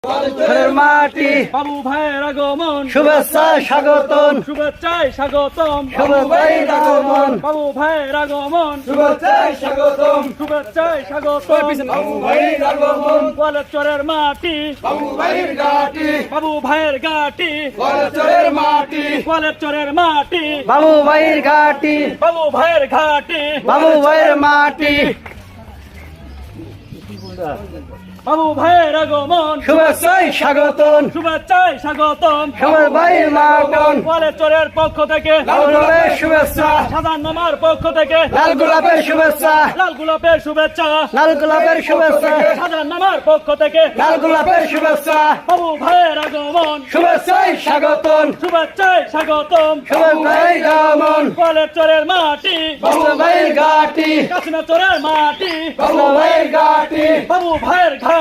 গোয়ালচরের মাটি বাবু ভাইয়ের আগমন শুভেচ্ছায় স্বাগতম শুভেচ্ছায় স্বাগতম শুভেচ্ছায় আগমন বাবু ভাইয়ের আগমন শুভেচ্ছায় স্বাগতম শুভেচ্ছায় স্বাগতম বাবু ভাইয়ের আগমন গোয়ালচরের মাটি বাবু ভাইয়ের ঘাটি বাবু ভাইয়ের ঘাটি গোয়ালচরের মাটি গোয়ালচরের মাটি বাবু ভাইয়ের ঘাটি বাবু ভাইয়ের ঘাটি বাবু ভাইয়ের মাটি বাবু ভাইয়ের আগমন শুভেচ্ছায় স্বাগতম শুভেচ্ছায় স্বাগতম সবার ভাইয়ের মাগন গোয়ালচরের পক্ষ থেকে লাল গোলাপের শুভেচ্ছা সাধারণ নামার পক্ষ থেকে লাল গোলাপের শুভেচ্ছা লাল গোলাপের শুভেচ্ছা লাল গোলাপের শুভেচ্ছা সাধারণ নামার পক্ষ থেকে লাল গোলাপের শুভেচ্ছা বাবু ভাইয়ের আগমন শুভেচ্ছায় স্বাগতম শুভেচ্ছায় স্বাগতম সবার ভাইয়ের আগমন গোয়ালচরের মাটি বাবু ভাইয়ের ঘাটি কাশিনাচরের মাটি বাবু ভাইয়ের ঘাটি বাবু ভাইয়ের ঘাটি